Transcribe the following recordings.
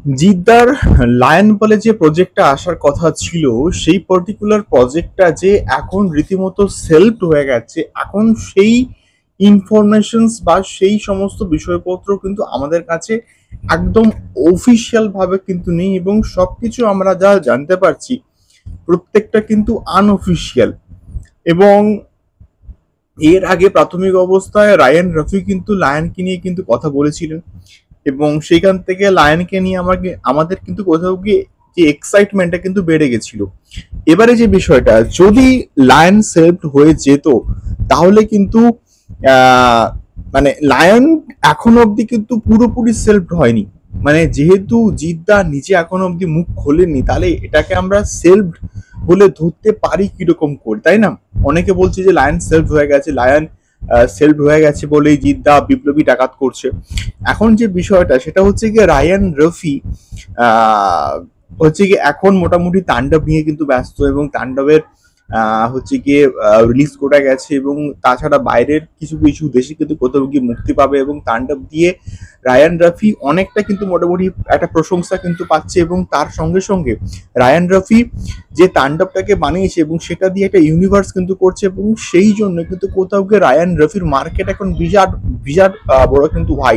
জিদ্দার lion বলে যে প্রজেক্টটা আসার কথা ছিল, সেই পার্টিকুলার প্রজেক্টটা যে এখন রীতিমতো সেলফ হয়ে গেছে, এখন সেই ইনফরমেশনস বা সেই সমস্ত বিষয়পত্র কিন্তু আমাদের কাছে একদম অফিসিয়াল ভাবে কিন্তু নেই, এবং সবকিছু আমরা যা জানতে পারছি প্রত্যেকটা কিন্তু আনঅফিসিয়াল। এবং এর আগে প্রাথমিক অবস্থায় রায়ান রফি কিন্তু লায়নকে নিয়ে কিন্তু কথা বলেছিলেন, এবং সেইখান থেকে লায়নকে নিয়ে আমাদের কিন্তু কোথাও গিয়ে যে এক্সাইটমেন্টটা কিন্তু বেড়ে গেছিল। এবারে যে বিষয়টা, যদি লায়ন সেলফ হয়ে যেত তাহলে কিন্তু আহ, মানে লায়ন এখনো অব্দি কিন্তু পুরোপুরি সেলফ হয়নি। মানে যেহেতু জিদ্দা নিজে এখনো অব্দি মুখ খোলেননি, তাহলে এটাকে আমরা সেলফ বলে ধরতে পারি কিরকম করে, তাই না? অনেকে বলছে যে লায়ন সেলফ হয়ে গেছে, লায়ন সেলফ হয়ে গেছে বলেই জিদ্দা বিপ্লবী ডাকাত করছে। এখন যে বিষয়টা সেটা হচ্ছে গিয়ে রায়ান রফি আহ, হচ্ছে গিয়ে এখন মোটামুটি তাণ্ডব নিয়ে কিন্তু ব্যস্ত, এবং তাণ্ডবের হচ্ছে গিয়ে রিলিজ করে গেছে, এবং তাছাড়া বাইরের কিছু কিছু দেশে কিন্তু কোথাও গিয়ে মুক্তি পাবে, এবং তাণ্ডব দিয়ে রায়ান রফি অনেকটা কিন্তু মোটামুটি একটা প্রশংসা কিন্তু পাচ্ছে। এবং তার সঙ্গে সঙ্গে রায়ান রফি যে তাণ্ডবটাকে বানিয়েছে এবং সেটা দিয়ে একটা ইউনিভার্স কিন্তু করছে, এবং সেই জন্য কিন্তু কোথাও গিয়ে রায়ান রফির মার্কেট এখন বিরাট বিরাট বড় কিন্তু ভাই।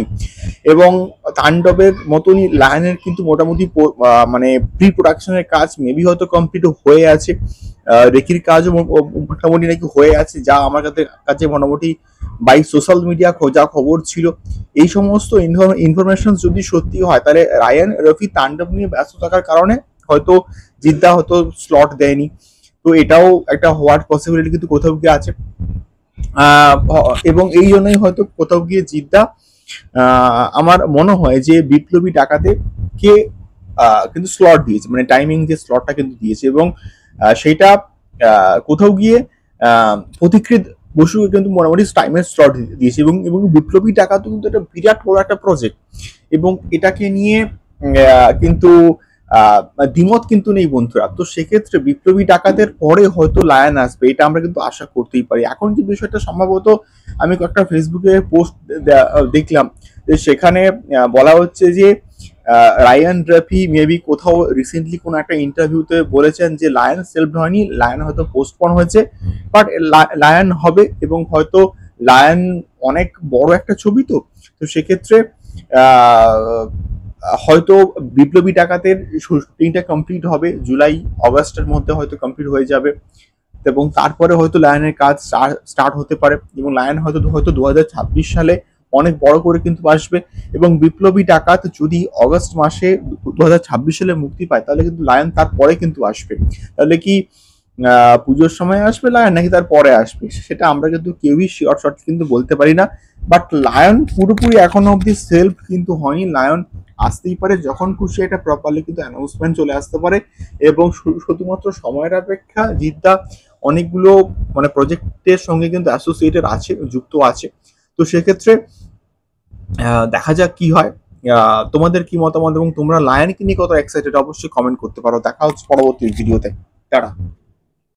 এবং তাণ্ডবের মতনই লায়নের কিন্তু মোটামুটি মানে প্রি প্রোডাকশনের কাজ মেবি হয়তো কমপ্লিট হয়ে আছে, রেকির কাজও মোটামুটি নাকি হয়ে আছে, যা আমার কাছে মোটামুটি বাই সোশ্যাল মিডিয়া খোঁজা খবর ছিল। এই সমস্ত ইনফরমেশন যদি সত্যি হয়, তাহলে রায়ান রফি তাণ্ডব নিয়ে ব্যস্ত থাকার কারণে হয়তো জিদ্দা হয়তো স্লট দেয়নি। তো এটাও একটা হওয়ার পসিবিলিটি কিন্তু কোথাও গিয়ে আছে। আহ, এবং এই জন্যই হয়তো কোথাও গিয়ে জিদ্দা আমার মনে হয় যে বিপ্লবী ডাকাতে কে কিন্তু স্লট দিয়েছে, মানে টাইমিং যে স্লটটা কিন্তু দিয়েছে, এবং সেইটা কোথাও গিয়ে পথিকৃৎ বসুকে কিন্তু মোটামুটি টাইমের স্লট দিয়েছে। এবং এবং বিপ্লবী ডাকাতও কিন্তু একটা বিরাট বড় একটা প্রজেক্ট, এবং এটাকে নিয়ে কিন্তু দ্বিমত কিন্তু নেই বন্ধুরা। তো সেক্ষেত্রে বিপ্লবী ডাকাতের পরে হয়তো লায়ন আসবে, এটা আমরা কিন্তু আশা করতেই পারি। এখন যে বিষয়টা সম্ভবত আমি কয়েকটা ফেসবুকে পোস্ট দেখলাম, যে সেখানে বলা হচ্ছে যে রায়ান রফি মেবি কোথাও রিসেন্টলি কোনো একটা ইন্টারভিউতে বলেছেন যে লায়ন সেলফ হয়নি, লায়ন হয়তো পোস্টপন হয়েছে, বাট লায়ন হবে। এবং হয়তো লায়ন অনেক বড় একটা ছবি, তো তো সেক্ষেত্রে আহ, হয়তো বিপ্লবী ডাকাতের শুটিংটা কমপ্লিট হবে জুলাই অগাস্টের মধ্যে, হয়তো কমপ্লিট হয়ে যাবে, এবং তারপরে হয়তো লায়নের কাজ স্টার্ট হতে পারে, এবং লায়ন হয়তো হয়তো 2026 সালে অনেক বড় করে কিন্তু আসবে। এবং বিপ্লবী ডাকাত যদি অগস্ট মাসে 2026 সালে মুক্তি পায়, তাহলে কিন্তু লায়ন তারপরে কিন্তু আসবে। তাহলে কি পুজোর সময় আসবে লায়ন, নাকি তার পরে আসবে, সেটা আমরা কিন্তু কেউই শিওর শর্ট কিন্তু বলতে পারি না। বাট লায়ন পুরোপুরি এখনো অব্দি সেলফ কিন্তু হয়নি। লায়ন আসতেই পারে যখন খুশি, এটা প্রপারলি কিন্তু অ্যানাউন্সমেন্ট চলে আসতে পারে। এবং শুধুমাত্র সময়ের অপেক্ষা। জিদ্দা অনেকগুলো মানে প্রজেক্টের সঙ্গে কিন্তু অ্যাসোসিয়েটেড আছে, যুক্ত আছে। তো সেক্ষেত্রে দেখা যাক কি হয়। তোমাদের কি মতামত, এবং তোমরা লায়নকে নিয়ে কত এক্সাইটেড অবশ্যই কমেন্ট করতে পারো। দেখা হচ্ছে পরবর্তী ভিডিওতে। টাটা।